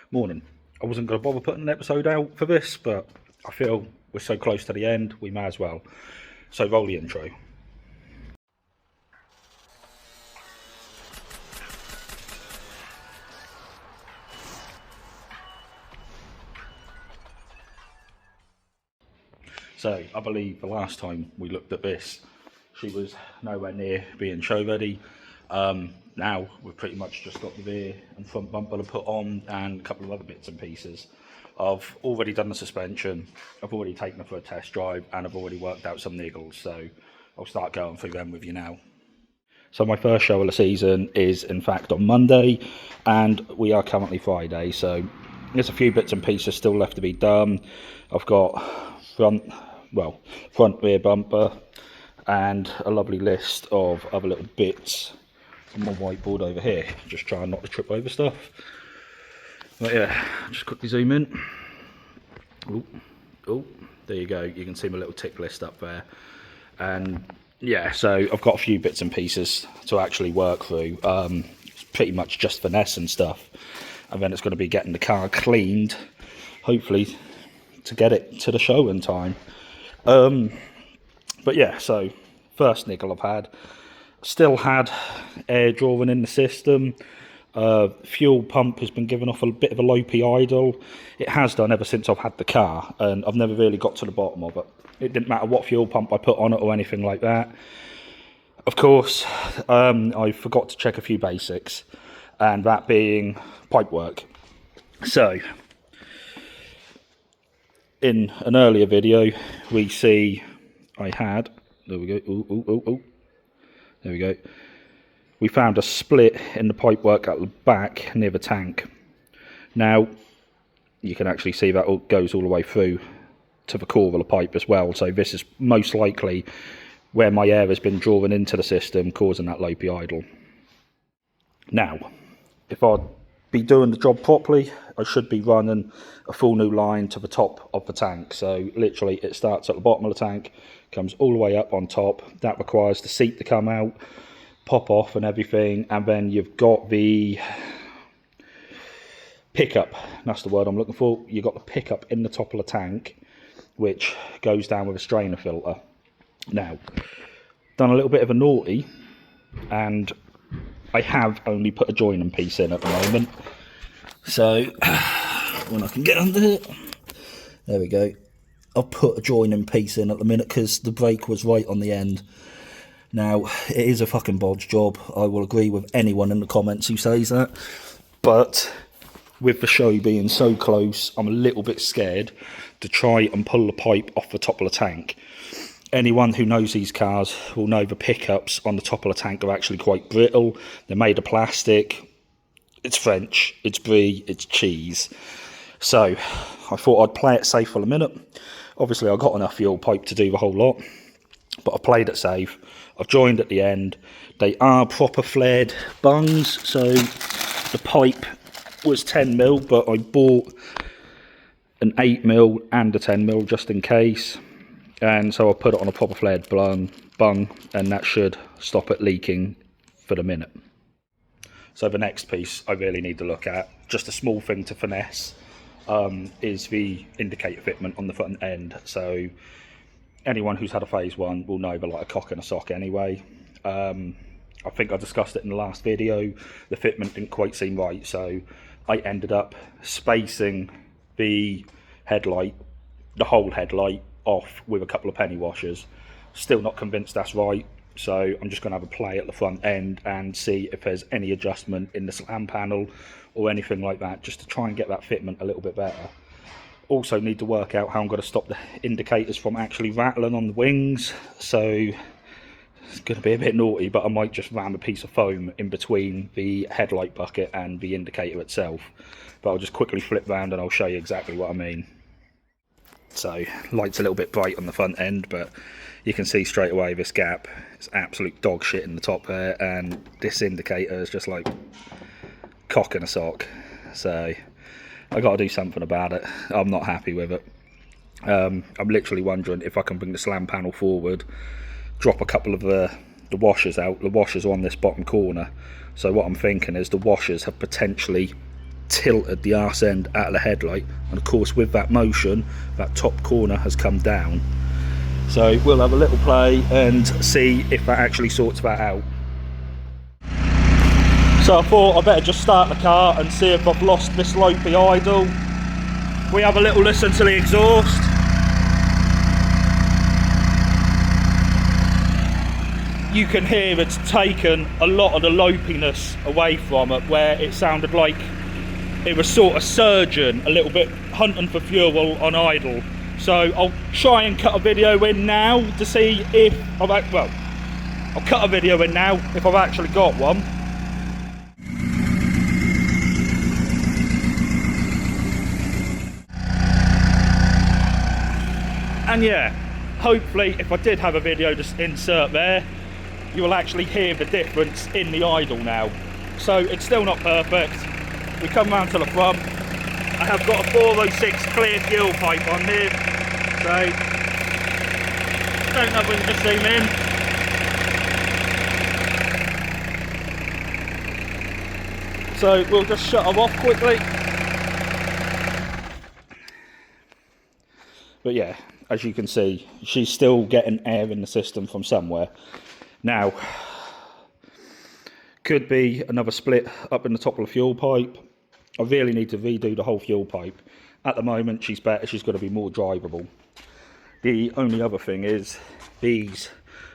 Morning. I wasn't going to bother putting an episode out for this, but I feel we're so close to the end, we may as well. So roll the intro. So I believe the last time we looked at this, she was nowhere near being show ready. Now we've pretty much just got the rear and front bumper to put on and a couple of other bits and pieces. I've already done the suspension, I've already taken her for a test drive, and I've already worked out some niggles, so I'll start going through them with you now. So my first show of the season is in fact on Monday, and we are currently Friday, so there's a few bits and pieces still left to be done. I've got front rear bumper and a lovely list of other little bits on my whiteboard over here, just trying not to trip over stuff. But yeah, just quickly zoom in. Oh, there you go, you can see my little tick list up there. And yeah, so I've got a few bits and pieces to actually work through. It's pretty much just finesse and stuff, and then it's going to be getting the car cleaned, hopefully to get it to the show in time. But yeah, so first niggle I've had, still had air drawing in the system. Fuel pump has been giving off a bit of a lopey idle. It has done ever since I've had the car, and I've never really got to the bottom of it. It didn't matter what fuel pump I put on it or anything like that. Of course, I forgot to check a few basics, and that being pipe work. So in an earlier video we see I had, there we go, there we go, we found a split in the pipework at the back near the tank. Now you can actually see that goes all the way through to the core of the pipe as well, so this is most likely where my air has been drawn into the system, causing that lopey idle. Now if I'd be doing the job properly, I should be running a full new line to the top of the tank. So literally it starts at the bottom of the tank, comes all the way up on top. That requires the seat to come out, pop off and everything, and then you've got the pickup, that's the word I'm looking for. You've got the pickup in the top of the tank, which goes down with a strainer filter. Now, done a little bit of a naughty, and I have only put a joining piece in at the moment. So when I can get under it, there we go. I've put a joining piece in at the minute because the brake was right on the end. Now it is a fucking bodge job, I will agree with anyone in the comments who says that, but with the show being so close, I'm a little bit scared to try and pull the pipe off the top of the tank. Anyone who knows these cars will know the pickups on the top of the tank are actually quite brittle. They're made of plastic. It's French, it's brie, it's cheese. So I thought I'd play it safe for a minute. Obviously I've got enough fuel pipe to do the whole lot, but I've played it safe. I've joined at the end. They are proper flared bungs, so the pipe was 10mm, but I bought an 8mm and a 10mm just in case. And so I'll put it on a proper flared bung, and that should stop it leaking for the minute. So the next piece I really need to look at, just a small thing to finesse, is the indicator fitment on the front end. So anyone who's had a phase one will know they're like a cock and a sock anyway. I think I discussed it in the last video. The fitment didn't quite seem right, so I ended up spacing the headlight, the whole headlight, off with a couple of penny washers. Still not convinced that's right, so I'm just going to have a play at the front end and see if there's any adjustment in the slam panel or anything like that, just to try and get that fitment a little bit better. Also need to work out how I'm going to stop the indicators from actually rattling on the wings, so it's going to be a bit naughty, but I might just ram a piece of foam in between the headlight bucket and the indicator itself. But I'll just quickly flip round and I'll show you exactly what I mean. So light's a little bit bright on the front end, but you can see straight away this gap. It's absolute dog shit in the top there, and this indicator is just like cock and a sock. So I got to do something about it. I'm not happy with it. I'm literally wondering if I can bring the slam panel forward, drop a couple of the washers out. The washers are on this bottom corner, so what I'm thinking is the washers have potentially tilted the arse end out of the headlight, and of course with that motion that top corner has come down. So we'll have a little play and see if that actually sorts that out. So I thought I better just start the car and see if I've lost this loopy idle. We have a little listen to the exhaust. You can hear it's taken a lot of the lopiness away from it, where it sounded like it was sort of surging a little bit, hunting for fuel on idle. So I'll try and cut a video in now to see if I've, well, I'll cut a video in now if I've actually got one. And yeah, hopefully if I did have a video to insert there, you will actually hear the difference in the idle now. So it's still not perfect. We come round to the front. I have got a 406 clear fuel pipe on here. So, don't know if we can just zoom in. So we'll just shut them off quickly. But yeah, as you can see, she's still getting air in the system from somewhere. Now, could be another split up in the top of the fuel pipe. I really need to redo the whole fuel pipe. At the moment, she's better. She's going to be more drivable. The only other thing is these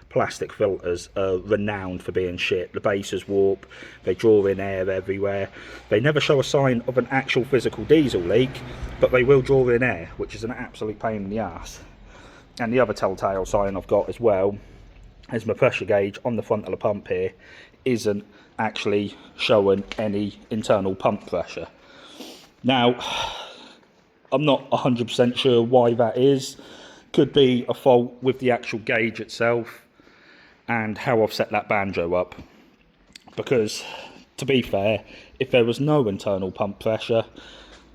plastic filters are renowned for being shit. The base is warped. They draw in air everywhere. They never show a sign of an actual physical diesel leak, but they will draw in air, which is an absolute pain in the ass. And the other telltale sign I've got as well is my pressure gauge on the front of the pump here isn't actually showing any internal pump pressure. Now, I'm not 100% sure why that is. Could be a fault with the actual gauge itself and how I've set that banjo up. Because, to be fair, if there was no internal pump pressure,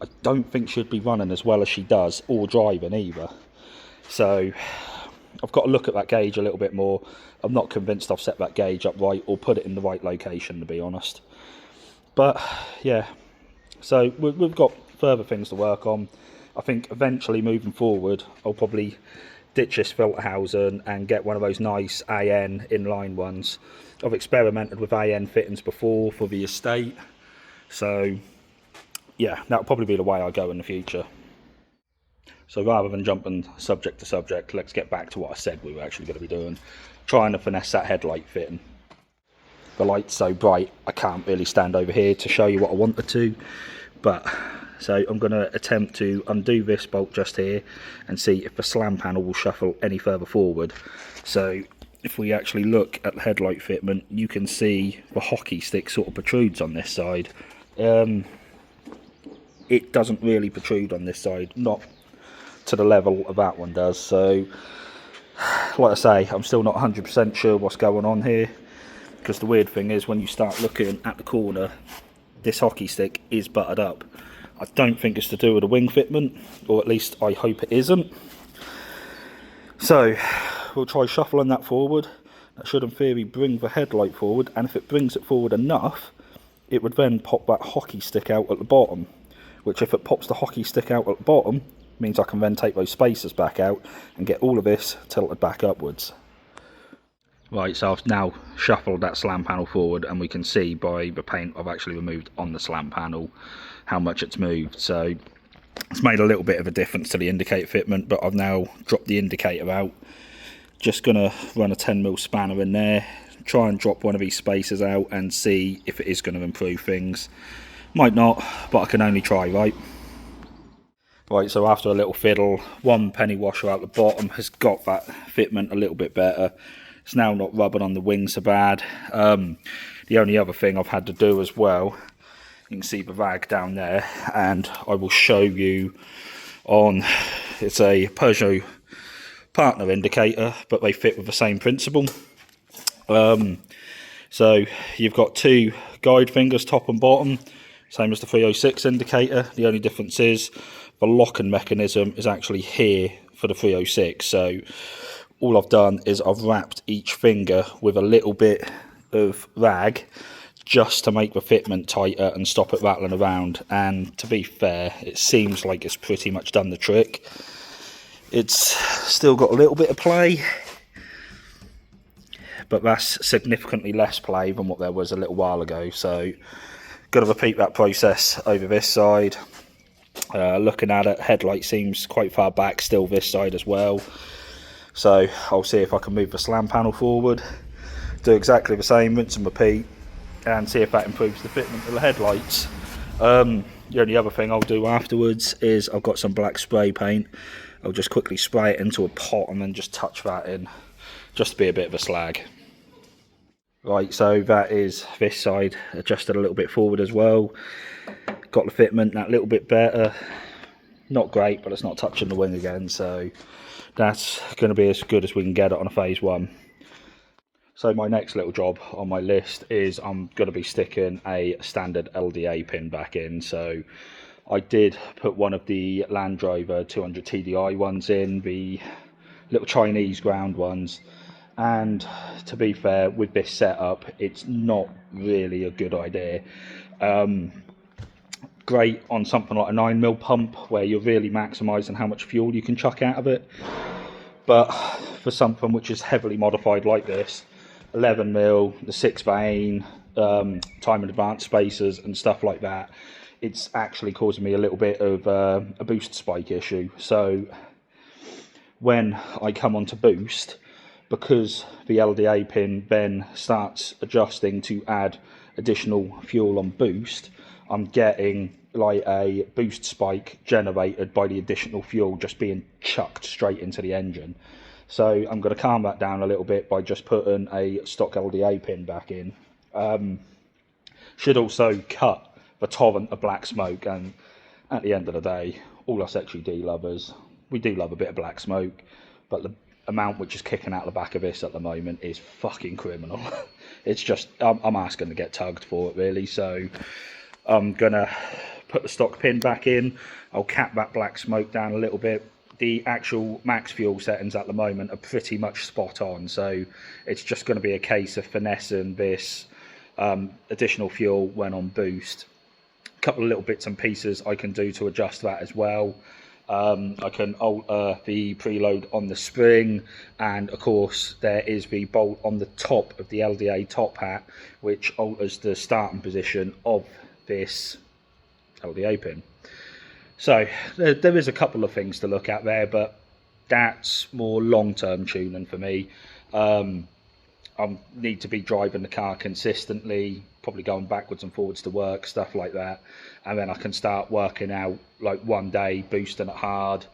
I don't think she'd be running as well as she does, or driving either. So, I've got to look at that gauge a little bit more. I'm not convinced I've set that gauge up right or put it in the right location, to be honest. But, yeah. So, we've got further things to work on. I think eventually moving forward, I'll probably ditch this filter housing and get one of those nice AN inline ones. I've experimented with AN fittings before for the estate. So, yeah, that'll probably be the way I go in the future. So rather than jumping subject to subject, let's get back to what I said we were actually going to be doing. Trying to finesse that headlight fitting. The light's so bright, I can't really stand over here to show you what I wanted to. But, so I'm going to attempt to undo this bolt just here and see if the slam panel will shuffle any further forward. So if we actually look at the headlight fitment, you can see the hockey stick sort of protrudes on this side. It doesn't really protrude on this side, not to the level of that one does. So like I say, I'm still not 100% sure what's going on here, because the weird thing is when you start looking at the corner, this hockey stick is buttered up. I don't think it's to do with the wing fitment, or at least I hope it isn't. So we'll try shuffling that forward. That should in theory bring the headlight forward, and if it brings it forward enough, it would then pop that hockey stick out at the bottom, which if it pops the hockey stick out at the bottom, means I can then take those spacers back out and get all of this tilted back upwards. Right, so I've now shuffled that slam panel forward, and we can see by the paint I've actually removed on the slam panel how much it's moved. So it's made a little bit of a difference to the indicator fitment, but I've now dropped the indicator out. Just gonna run a 10mm spanner in there, try and drop one of these spacers out and see if it is going to improve things. Might not, but I can only try, right? Right, so after a little fiddle, one penny washer out the bottom has got that fitment a little bit better. It's now not rubbing on the wing so bad. The only other thing I've had to do as well, you can see the rag down there, and I will show you on, it's a Peugeot partner indicator, but they fit with the same principle. So you've got two guide fingers, top and bottom, same as the 306 indicator. The only difference is the locking mechanism is actually here for the 306. So all I've done is I've wrapped each finger with a little bit of rag just to make the fitment tighter and stop it rattling around, and to be fair, it seems like it's pretty much done the trick. It's still got a little bit of play, but that's significantly less play than what there was a little while ago, so got to repeat that process over this side. Looking at it, headlight seems quite far back still this side as well, so I'll see if I can move the slam panel forward, do exactly the same, rinse and repeat, and see if that improves the fitment of the headlights. The only other thing I'll do afterwards is I've got some black spray paint. I'll just quickly spray it into a pot and then just touch that in, just to be a bit of a slag. Right, so that is this side adjusted a little bit forward as well. Got the fitment that little bit better. Not great, but it's not touching the wing again, so that's going to be as good as we can get it on a phase 1. So my next little job on my list is I'm going to be sticking a standard LDA pin back in. So I did put one of the Land Rover 200 TDI ones in, the little Chinese ground ones, and to be fair, with this setup it's not really a good idea. Great on something like a 9mm pump where you're really maximising how much fuel you can chuck out of it, but for something which is heavily modified like this, 11mm, the 6 vane, time and advance spacers and stuff like that, it's actually causing me a little bit of a boost spike issue. So when I come on to boost, because the LDA pin then starts adjusting to add additional fuel on boost, I'm getting like a boost spike generated by the additional fuel just being chucked straight into the engine. So I'm going to calm that down a little bit by just putting a stock LDA pin back in. Should also cut the torrent of black smoke, and at the end of the day, all us XUD lovers, we do love a bit of black smoke, but the amount which is kicking out the back of this at the moment is fucking criminal. It's just, I'm asking to get tugged for it really, so I'm going to put the stock pin back in. I'll cap that black smoke down a little bit. The actual max fuel settings at the moment are pretty much spot on, so it's just going to be a case of finessing this additional fuel when on boost. A couple of little bits and pieces I can do to adjust that as well. I can alter the preload on the spring, and of course there is the bolt on the top of the LDA top hat which alters the starting position of this LDA pin. So there is a couple of things to look at there, but that's more long-term tuning for me. I need to be driving the car consistently, probably going backwards and forwards to work, stuff like that, and then I can start working out, like one day boosting it hard,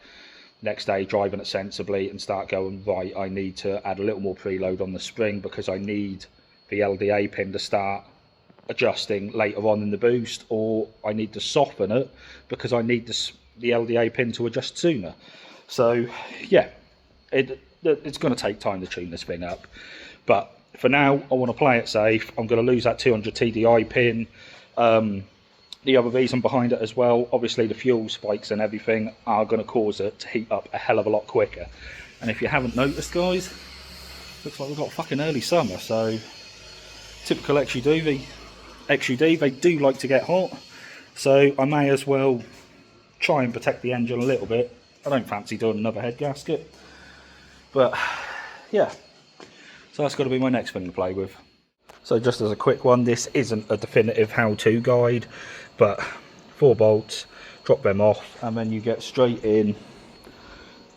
next day driving it sensibly, and start going, right, I need to add a little more preload on the spring because I need the LDA pin to start adjusting later on in the boost, or I need to soften it because I need the LDA pin to adjust sooner. So yeah, it's going to take time to tune this thing up, but for now I want to play it safe. I'm going to lose that 200 TDI pin. The other reason behind it as well, obviously the fuel spikes and everything are going to cause it to heat up a hell of a lot quicker. And if you haven't noticed, guys, looks like we've got fucking early summer, so typical XUD, they do like to get hot, so I may as well try and protect the engine a little bit. I don't fancy doing another head gasket, but yeah, so that's got to be my next thing to play with. So just as a quick one, this isn't a definitive how-to guide, but 4 bolts, drop them off, and then you get straight in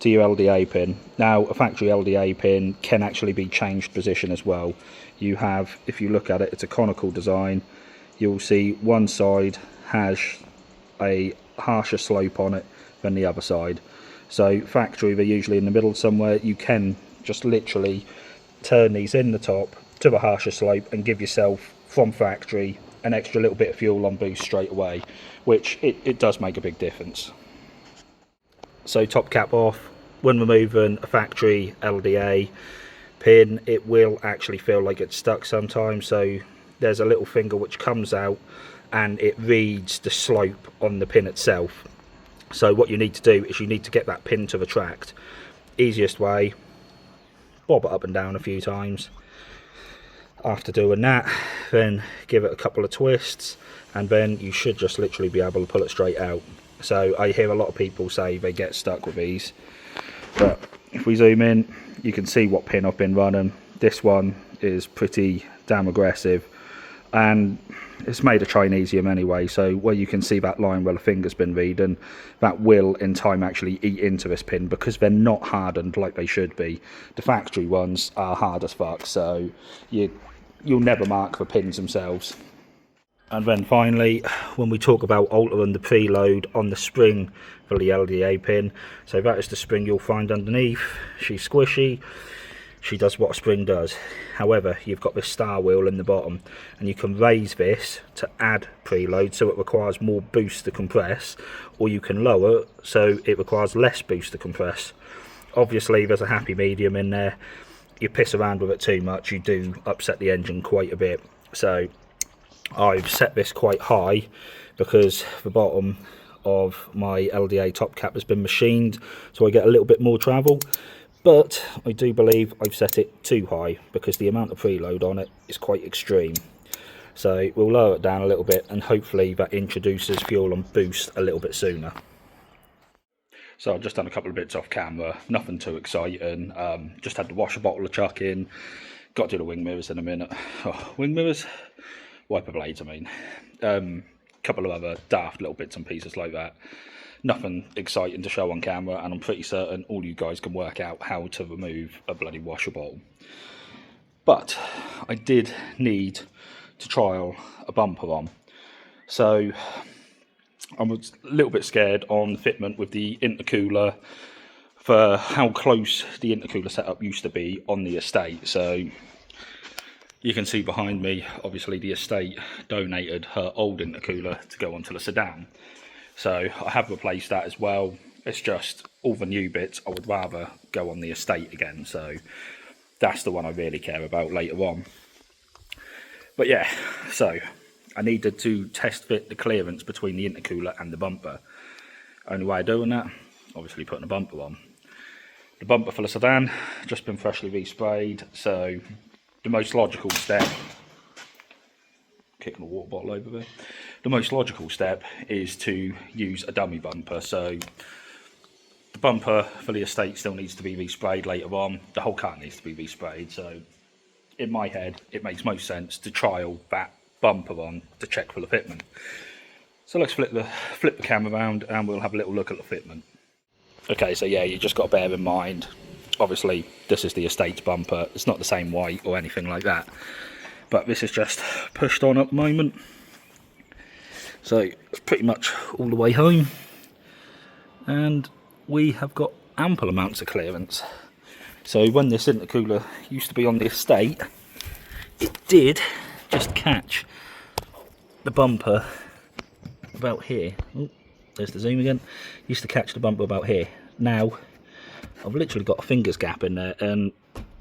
to your LDA pin. Now a factory LDA pin can actually be changed position as well. You have, if you look at it, it's a conical design. You'll see one side has a harsher slope on it than the other side. So factory, they're usually in the middle somewhere. You can just literally turn these in the top to the harsher slope and give yourself, from factory, an extra little bit of fuel on boost straight away, which it does make a big difference. So top cap off, when removing a factory LDA pin, it will actually feel like it's stuck sometimes, so there's a little finger which comes out and it reads the slope on the pin itself. So what you need to do is you need to get that pin to retract. Easiest way, bob it up and down a few times, After doing that, then give it a couple of twists, and then you should just literally be able to pull it straight out. So I hear a lot of people say they get stuck with these, but if we zoom in, you can see what pin I've been running. This one is pretty damn aggressive, and it's made of Chinesium anyway, so where you can see that line where the finger's been reading, that will in time actually eat into this pin, because they're not hardened like they should be. The factory ones are hard as fuck, so you'll never mark the pins themselves. And then finally, when we talk about altering the preload on the spring for the LDA pin, so that is the spring you'll find underneath. She's squishy, she does what a spring does. However, you've got this star wheel in the bottom, and you can raise this to add preload so it requires more boost to compress, or you can lower it so it requires less boost to compress. Obviously there's a happy medium in there. You piss around with it too much, you do upset the engine quite a bit. So I've set this quite high because the bottom of my LDA top cap has been machined, so I get a little bit more travel. But I do believe I've set it too high because the amount of preload on it is quite extreme. So we'll lower it down a little bit, and hopefully that introduces fuel and boost a little bit sooner. So I've just done a couple of bits off camera, nothing too exciting. Just had the washer bottle to chuck in. Got to do the wing mirrors in a minute. Oh, wing mirrors? Wiper blades, I mean. Couple of other daft little bits and pieces like that. Nothing exciting to show on camera, and I'm pretty certain all you guys can work out how to remove a bloody washer bottle. But I did need to trial a bumper on. So I was a little bit scared on the fitment with the intercooler for how close the intercooler setup used to be on the estate. So you can see behind me, obviously the estate donated her old intercooler to go onto the Sedan. So I have replaced that as well. It's just all the new bits I would rather go on the estate again. So that's the one I really care about later on. But yeah, so I needed to test fit the clearance between the intercooler and the bumper. Only way of doing that, obviously putting a bumper on. The bumper for the Sedan, just been freshly resprayed, so the most logical step, kicking a water bottle over there, the most logical step is to use a dummy bumper. So the bumper for the estate still needs to be resprayed later on, the whole car needs to be resprayed, so in my head it makes most sense to trial that bumper on to check for the fitment. So let's flip the camera around and we'll have a little look at the fitment. Okay, so yeah, you just got to bear in mind, obviously this is the estate's bumper, it's not the same weight or anything like that, but this is just pushed on at the moment, so it's pretty much all the way home, and we have got ample amounts of clearance. So when this intercooler used to be on the estate, it did just catch the bumper about here. Oh, there's the zoom again. Used to catch the bumper about here. Now I've literally got a finger's gap in there, and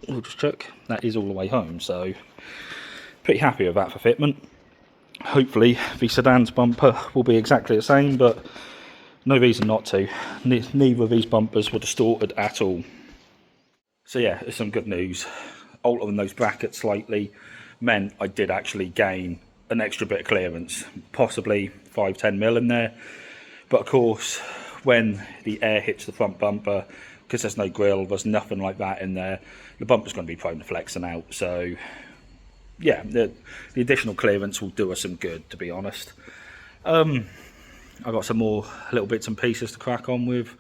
we'll just check, that is all the way home. So pretty happy with that for fitment. Hopefully the Sedan's bumper will be exactly the same, but no reason not to. Neither of these bumpers were distorted at all. So yeah, it's some good news. Altering those brackets slightly meant I did actually gain an extra bit of clearance, possibly 5-10 mil in there. But of course, when the air hits the front bumper, because there's no grille, there's nothing like that in there, the bumper's going to be prone to flexing out. So yeah, the additional clearance will do us some good, to be honest. I've got some more little bits and pieces to crack on with.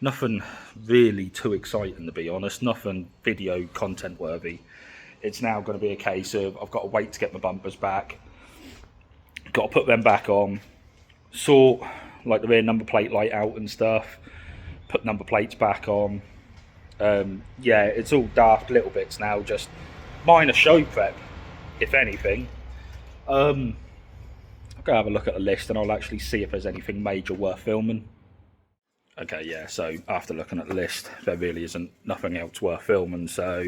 Nothing really too exciting, to be honest, nothing video content worthy. It's now going to be a case of I've got to wait to get my bumpers back, got to put them back on, sort like the rear number plate light out and stuff, put number plates back on. Yeah, it's all daft little bits now, just minor show prep, if anything. I'll go have a look at the list and I'll actually see if there's anything major worth filming. Okay, yeah, so after looking at the list, there really isn't nothing else worth filming, so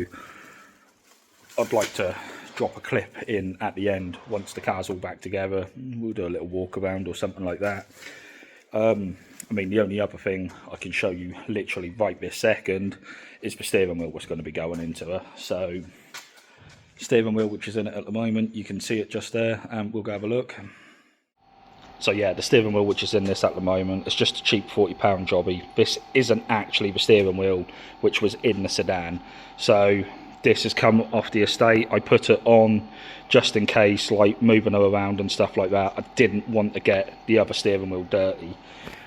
I'd like to drop a clip in at the end once the car's all back together. We'll do a little walk around or something like that. I mean, the only other thing I can show you literally right this second is the steering wheel was going to be going into her. So steering wheel which is in it at the moment. You can see it just there, and we'll go have a look. So yeah, the steering wheel which is in this at the moment, it's just a cheap £40 jobby. This isn't actually the steering wheel which was in the sedan. So this has come off the estate. I put it on just in case, like moving her around and stuff like that. I didn't want to get the other steering wheel dirty.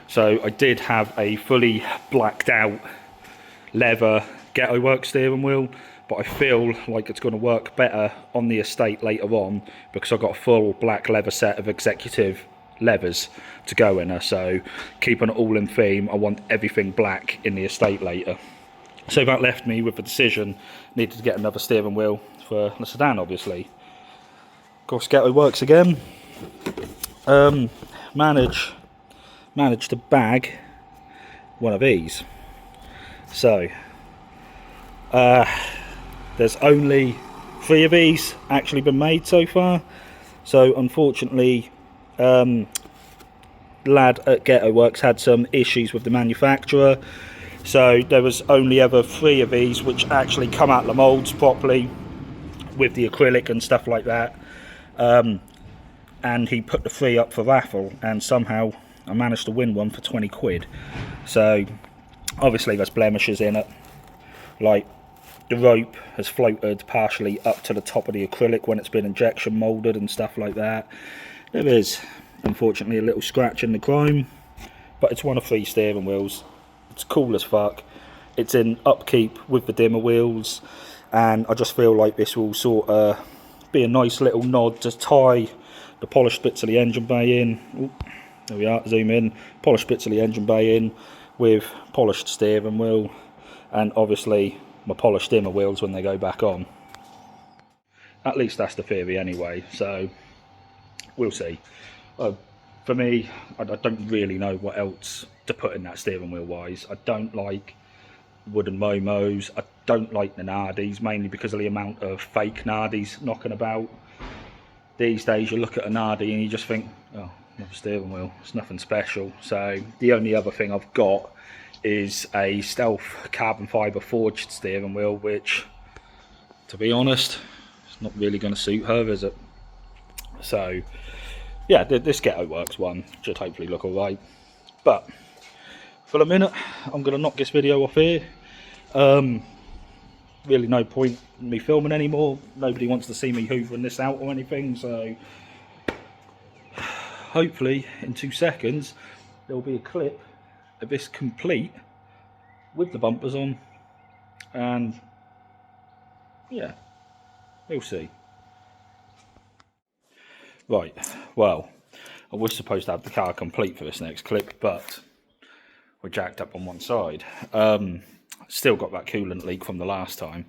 So I did have a fully blacked out leather Ghetto Works steering wheel, but I feel like it's going to work better on the estate later on because I've got a full black leather set of executive leathers to go in her. So keeping it all in theme, I want everything black in the estate later. So that left me with the decision, needed to get another steering wheel for the sedan, obviously. Of course, Ghetto Works again. Managed to bag one of these. So there's only 3 of these actually been made so far. So unfortunately, lad at Ghetto Works had some issues with the manufacturer. So there was only ever 3 of these which actually come out the moulds properly with the acrylic and stuff like that. And he put the 3 up for raffle, and somehow I managed to win one for 20 quid. So obviously there's blemishes in it, like the rope has floated partially up to the top of the acrylic when it's been injection moulded and stuff like that. There is unfortunately a little scratch in the chrome, but it's one of 3 steering wheels. It's cool as fuck. It's in upkeep with the dimmer wheels, and I just feel like this will sort of be a nice little nod to tie the polished bits of the engine bay in. Ooh, there we are, zoom in. Polished bits of the engine bay in with polished steering wheel, and obviously my polished dimmer wheels when they go back on. At least that's the theory anyway, so we'll see. For me, I don't really know what else to put in that steering wheel wise. I don't like wooden momos. I don't like the Nardis, mainly because of the amount of fake Nardis knocking about. These days you look at a Nardi and you just think, oh, another steering wheel, it's nothing special. So the only other thing I've got is a Stealth carbon fibre forged steering wheel, which, to be honest, it's not really going to suit her, is it? So yeah, this Ghetto Works one should hopefully look alright. But for the minute, I'm going to knock this video off here. Really no point in me filming anymore. Nobody wants to see me hoovering this out or anything, so hopefully in 2 seconds there will be a clip of this complete with the bumpers on, and yeah, we'll see. Right, well, I was supposed to have the car complete for this next clip, but we're jacked up on one side. Still got that coolant leak from the last time,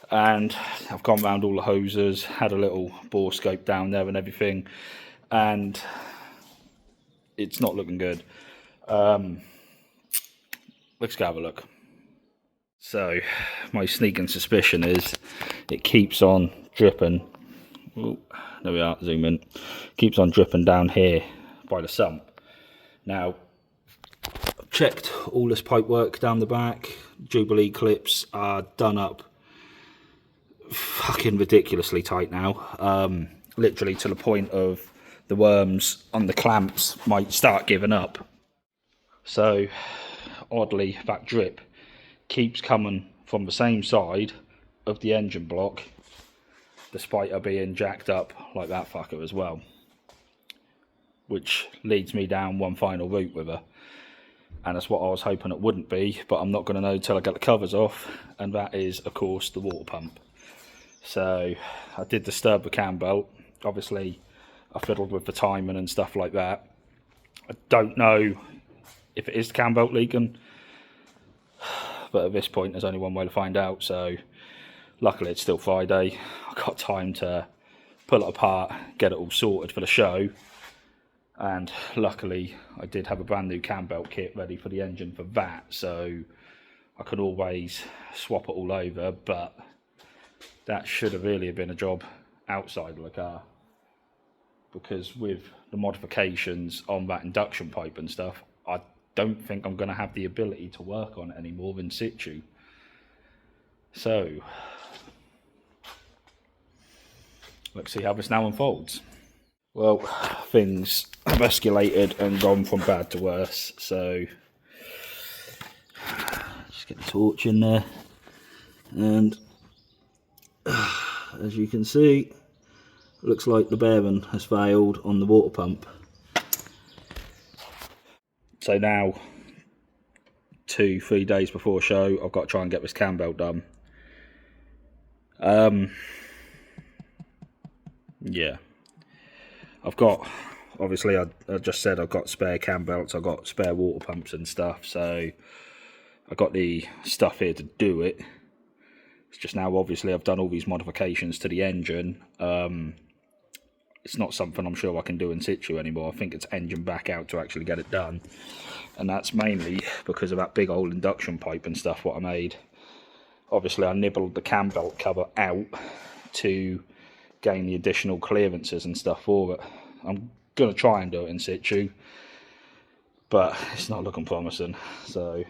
and I've gone round all the hoses, had a little bore scope down there and everything, and it's not looking good. Let's go have a look. So my sneaking suspicion is it keeps on dripping. Ooh, there we are, zoom in. Keeps on dripping down here by the sump. Now, I've checked all this pipe work down the back. Jubilee clips are done up fucking ridiculously tight now. Literally to the point of the worms on the clamps might start giving up. So oddly, that drip keeps coming from the same side of the engine block, despite her being jacked up like that fucker as well, which leads me down one final route with her, and that's what I was hoping it wouldn't be, but I'm not going to know till I get the covers off, and that is of course the water pump. So I did disturb the cam belt. Obviously I fiddled with the timing and stuff like that. I don't know if it is the cam belt leaking, but at this point there's only one way to find out. So luckily it's still Friday. I've got time to pull it apart, get it all sorted for the show, and luckily I did have a brand new cam belt kit ready for the engine for that, so I could always swap it all over. But that should have really been a job outside of the car, because with the modifications on that induction pipe and stuff, I don't think I'm going to have the ability to work on it anymore in situ. So let's see how this now unfolds. Well, things have escalated and gone from bad to worse, so just get the torch in there, and as you can see, looks like the bearing has failed on the water pump. So now, 2-3 days before show, I've got to try and get this cam belt done. Yeah, I've got, obviously I just said I've got spare cam belts, I've got spare water pumps and stuff, so I've got the stuff here to do it. It's just now, obviously, I've done all these modifications to the engine. It's not something I'm sure I can do in situ anymore. I think it's engine back out to actually get it done. And that's mainly because of that big old induction pipe and stuff what I made. Obviously, I nibbled the cam belt cover out to gain the additional clearances and stuff for it. I'm going to try and do it in situ, but it's not looking promising. So,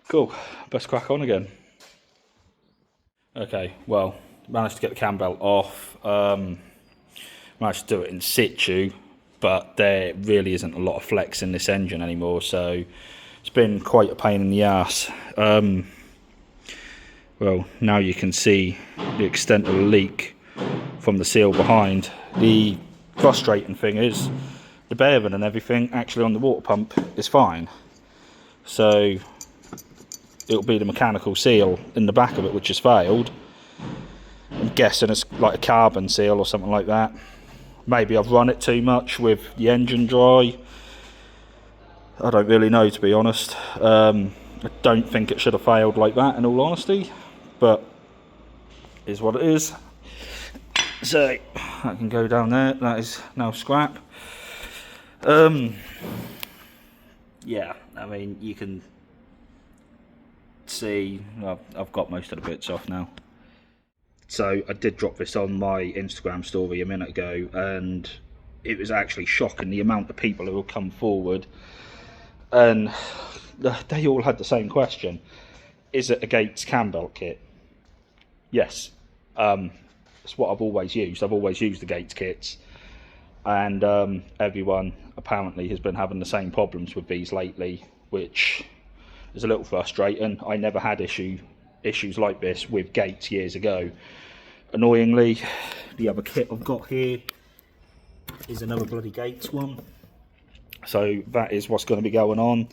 cool. Best crack on again. Okay, well, managed to get the cam belt off. Managed to do it in situ, but there really isn't a lot of flex in this engine anymore, so it's been quite a pain in the ass. Well, now you can see the extent of the leak from the seal behind. The frustrating thing is the bearing and everything actually on the water pump is fine, so it'll be the mechanical seal in the back of it which has failed. I'm guessing it's like a carbon seal or something like that. Maybe I've run it too much with the engine dry. I don't really know, to be honest. I don't think it should have failed like that, in all honesty, but it is what it is. So that can go down there. That is now scrap. Yeah, I mean, you can see I've got most of the bits off now. So I did drop this on my Instagram story a minute ago, and it was actually shocking the amount of people who have come forward, and they all had the same question: is it a Gates cam belt kit? Yes, it's what I've always used. I've always used the Gates kits, and everyone apparently has been having the same problems with these lately, which is a little frustrating. I never had issues like this with Gates years ago. Annoyingly, the other kit I've got here is another bloody Gates one, so that is what's going to be going on.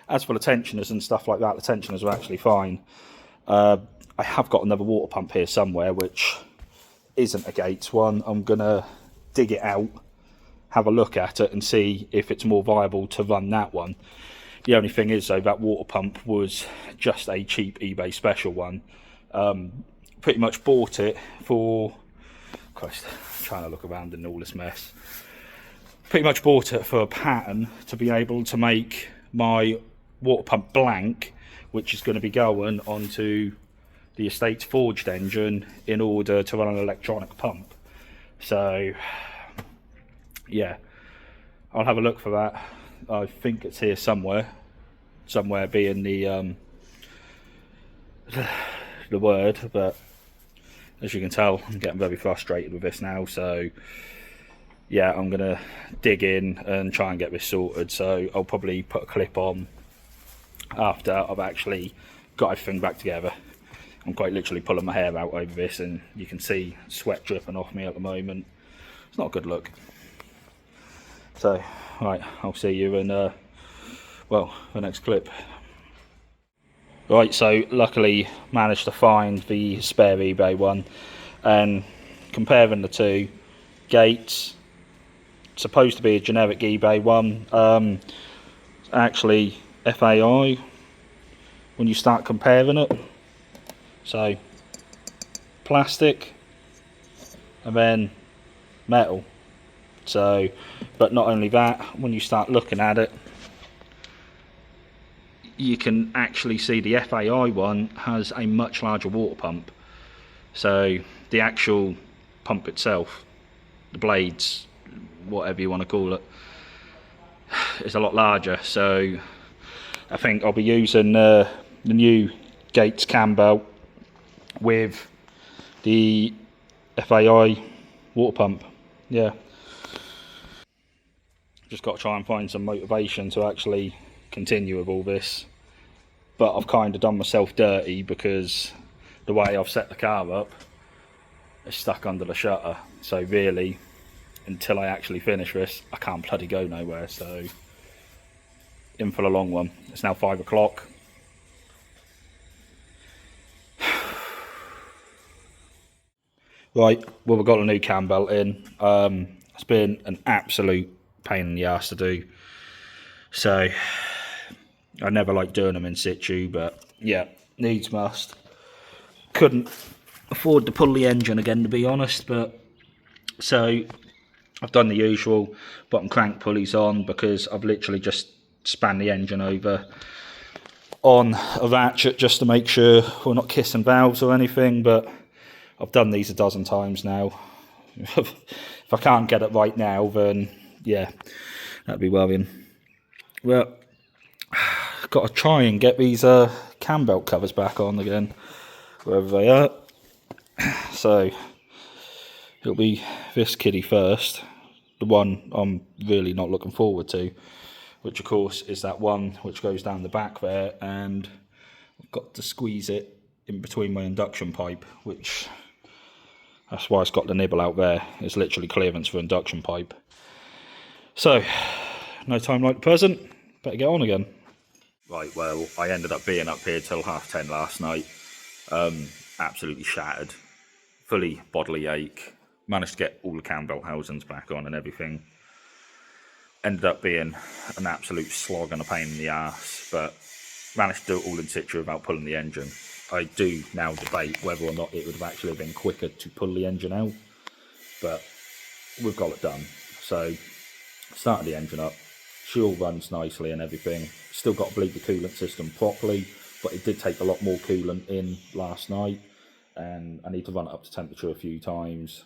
As for the tensioners and stuff like that, the tensioners are actually fine. I have got another water pump here somewhere which isn't a Gates one. I'm going to dig it out, have a look at it and see if it's more viable to run that one. The only thing is, though, that water pump was just a cheap eBay special one. Pretty much bought it for... Christ, I'm trying to look around in all this mess. Pretty much bought it for a pattern to be able to make my water pump blank, which is going to be going onto the estate's forged engine in order to run an electronic pump. So, yeah, I'll have a look for that. I think it's here somewhere being the word, but as you can tell, I'm getting very frustrated with this now, so yeah, I'm gonna dig in and try and get this sorted. So I'll probably put a clip on after I've actually got everything back together. I'm quite literally pulling my hair out over this, and you can see sweat dripping off me at the moment. It's not a good look. So, right, I'll see you in, well, the next clip. Right, so luckily managed to find the spare eBay one, and comparing the two, Gates, supposed to be a generic eBay one, actually FAI, when you start comparing it. So, plastic, and then metal. So, but not only that, when you start looking at it, you can actually see the FAI one has a much larger water pump. So the actual pump itself, the blades, whatever you want to call it, is a lot larger. So I think I'll be using the new Gates cam belt with the FAI water pump. Yeah, just got to try and find some motivation to actually continue with all this. But I've kind of done myself dirty because the way I've set the car up, it's stuck under the shutter. So really, until I actually finish this, I can't bloody go nowhere. So in for the long one. It's now 5 o'clock. Right, well, we've got a new cam belt in. It's been an absolute pain in the ass to do. So I never like doing them in situ, but yeah, needs must. Couldn't afford to pull the engine again, to be honest, but so I've done the usual bottom crank pulleys on because I've literally just span the engine over on a ratchet just to make sure we're not kissing valves or anything, but I've done these a dozen times now. If I can't get it right now, then yeah, that'd be worrying. Well, got to try and get these cam belt covers back on again, wherever they are. So it'll be this kiddie first, the one I'm really not looking forward to, which of course is that one which goes down the back there, and I've got to squeeze it in between my induction pipe, which that's why it's got the nibble out there. It's literally clearance for induction pipe. So no time like the present, better get on again. Right, well, I ended up being up here till 10:30 last night. Absolutely shattered, fully bodily ache. Managed to get all the cam belt housings back on and everything. Ended up being an absolute slog and a pain in the arse, but managed to do it all in situ without pulling the engine. I do now debate whether or not it would have actually been quicker to pull the engine out, but we've got it done. So started the engine up, she all runs nicely and everything. Still got to bleed the coolant system properly, but it did take a lot more coolant in last night, and I need to run it up to temperature a few times,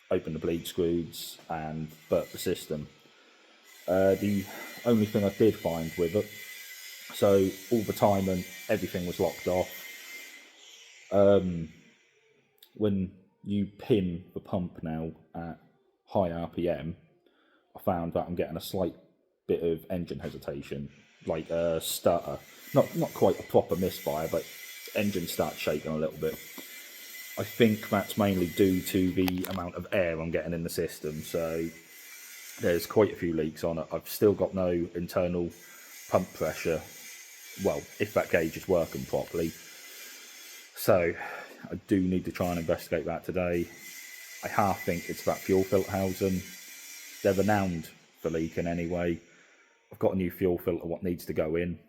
open the bleed screws and burp the system. The only thing I did find with it, so all the timing, everything was locked off. When you pin the pump now at high RPM, I found that I'm getting a slight bit of engine hesitation, like a stutter. Not quite a proper misfire, but engine starts shaking a little bit. I think that's mainly due to the amount of air I'm getting in the system. So there's quite a few leaks on it. I've still got no internal pump pressure. Well, if that gauge is working properly. So I do need to try and investigate that today. I half think it's that fuel filter housing. They're renowned for leaking anyway. I've got a new fuel filter what needs to go in.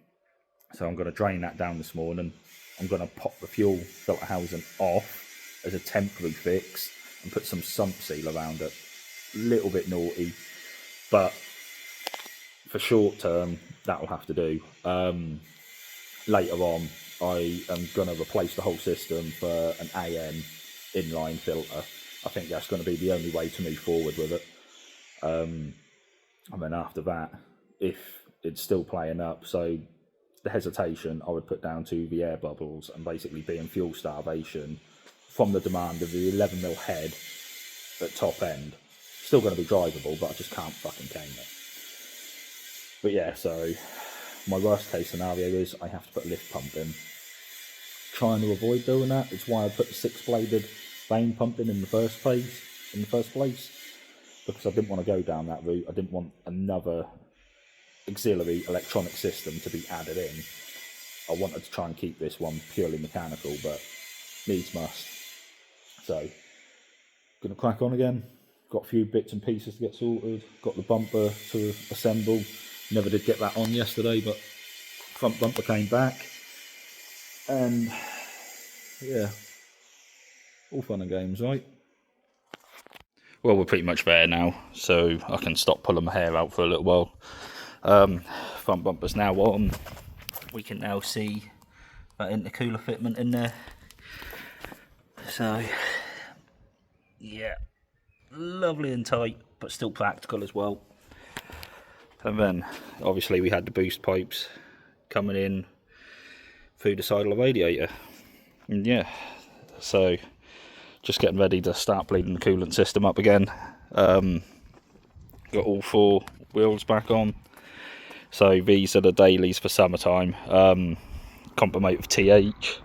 So I'm going to drain that down this morning. I'm going to pop the fuel filter housing off as a temporary fix and put some sump seal around it. A little bit naughty, but for short term, that'll have to do. Later on, I am going to replace the whole system for an AM inline filter. I think that's going to be the only way to move forward with it. And then after that, if it's still playing up, so the hesitation I would put down to the air bubbles and basically being fuel starvation from the demand of the 11mm head at top end. Still going to be drivable, but I just can't fucking cane it. But yeah, so my worst case scenario is I have to put a lift pump in. Trying to avoid doing that. It's why I put the 6-bladed vane pump in the first place. Because I didn't want to go down that route. I didn't want another auxiliary electronic system to be added in. I wanted to try and keep this one purely mechanical, but needs must. So, gonna crack on again. Got a few bits and pieces to get sorted. Got the bumper to assemble. Never did get that on yesterday, but front bumper came back. And yeah, all fun and games, right? Well, we're pretty much there now, so I can stop pulling my hair out for a little while. Front bumper's now on. We can now see that intercooler fitment in there. So, yeah, lovely and tight, but still practical as well. And then, obviously, we had the boost pipes coming in through the side of the radiator. And yeah, so just getting ready to start bleeding the coolant system up again. Got all 4 wheels back on, so these are the dailies for summertime, complement with TH,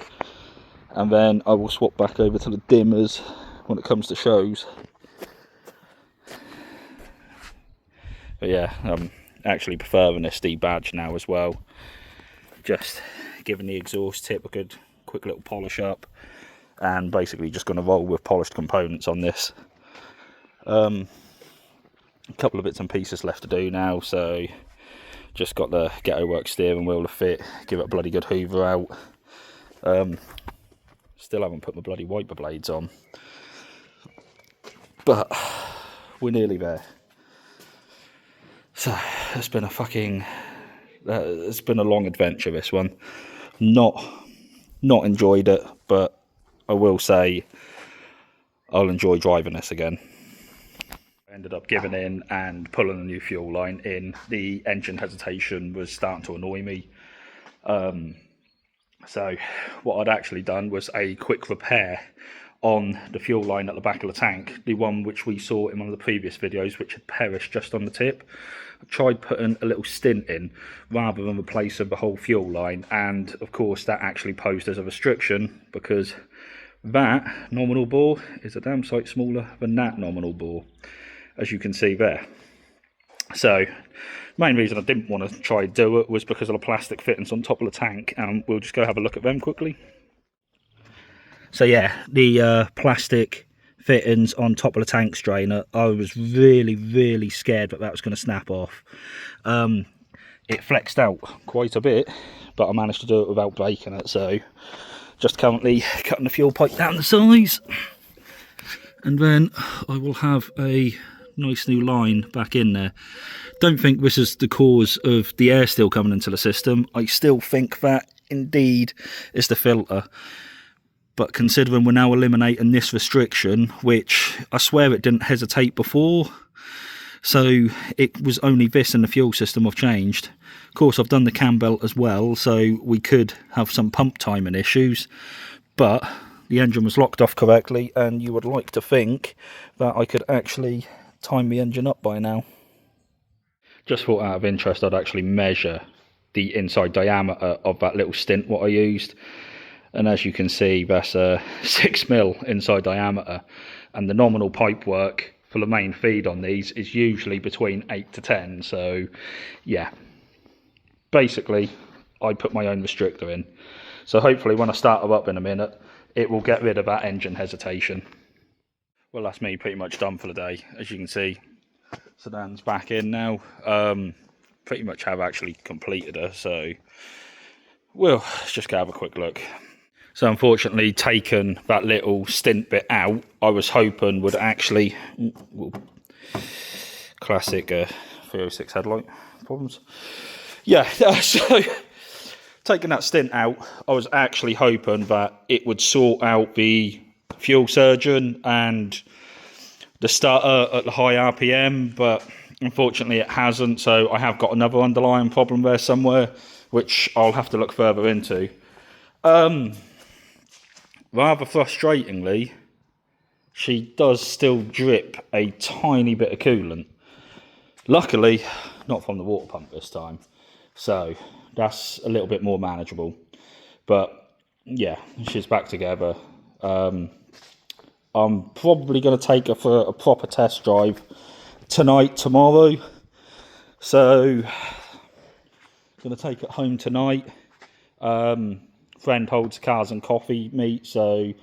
and then I will swap back over to the dimmers when it comes to shows. But yeah, I'm actually preferring this D badge now as well, just giving the exhaust tip a good quick little polish up, and basically just going to roll with polished components on this. A couple of bits and pieces left to do now, so just got the Ghetto Works steering wheel to fit, give it a bloody good hoover out. Still haven't put my bloody wiper blades on, but we're nearly there. So it's been a fucking it's been a long adventure, this one. Not enjoyed it, but I will say I'll enjoy driving this again. I ended up giving in and pulling a new fuel line in. The engine hesitation was starting to annoy me. So what I'd actually done was a quick repair on the fuel line at the back of the tank, the one which we saw in one of the previous videos, which had perished just on the tip. I tried putting a little stint in rather than replacing the whole fuel line, and of course that actually posed as a restriction, because that nominal bore is a damn sight smaller than that nominal bore, as you can see there. So main reason I didn't want to try do it was because of the plastic fittings on top of the tank, and we'll just go have a look at them quickly. So yeah, the plastic fittings on top of the tank strainer, I was really scared that was going to snap off. It flexed out quite a bit, but I managed to do it without breaking it, so just currently cutting the fuel pipe down the size, and then I will have a nice new line back in there. Don't think this is the cause of the air still coming into the system. I still think that indeed is the filter. But considering we're now eliminating this restriction, which I swear it didn't hesitate before, so it was only this in the fuel system I've changed. Of course, I've done the cam belt as well, so we could have some pump timing issues, but the engine was locked off correctly, and you would like to think that I could actually time the engine up by now. Just thought out of interest, I'd actually measure the inside diameter of that little stint what I used. And as you can see, that's a 6mm inside diameter, and the nominal pipe work for the main feed on these is usually between 8 to 10. So yeah, basically I put my own restrictor in, so hopefully when I start her up in a minute it will get rid of that engine hesitation. Well, that's me pretty much done for the day. As you can see, Sedan's back in now. Pretty much have actually completed her, so we'll just go have a quick look. So unfortunately, taking that little stint bit out, I was hoping would actually... classic 306 headlight problems. Yeah, so taking that stint out, I was actually hoping that it would sort out the fuel surgeon and the starter at the high RPM, but unfortunately it hasn't, so I have got another underlying problem there somewhere, which I'll have to look further into. Rather frustratingly, she does still drip a tiny bit of coolant. Luckily, not from the water pump this time, so that's a little bit more manageable. But yeah, she's back together. I'm probably going to take her for a proper test drive tonight, tomorrow. So, going to take it home tonight. Friend holds cars and coffee meet, so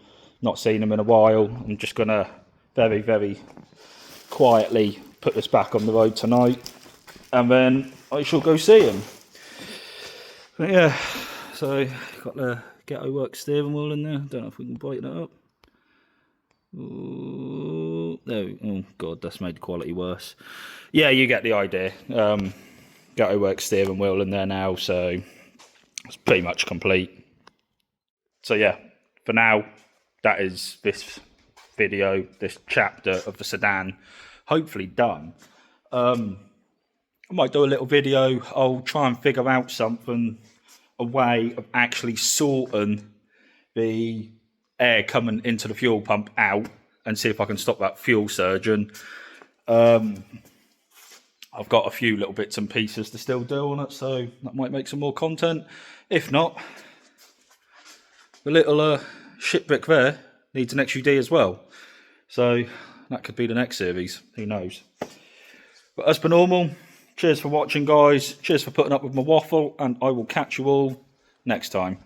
not seen him in a while. I'm just going to very quietly put this back on the road tonight, and then I shall go see him. But yeah, so got the Ghetto Works steering wheel in there. Don't know if we can brighten it up. Ooh, there. Oh god, that's made the quality worse. Yeah, you get the idea. Ghetto Works steering wheel in there now, so it's pretty much complete. So yeah, for now, that is this video, this chapter of the Sedan, hopefully done. I might do a little video. I'll try and figure out something, a way of actually sorting the air coming into the fuel pump out and see if I can stop that fuel surge. And I've got a few little bits and pieces to still do on it, so that might make some more content. If not, the little ship brick there needs an XUD as well. So that could be the next series, who knows. But as per normal, cheers for watching, guys. Cheers for putting up with my waffle, and I will catch you all next time.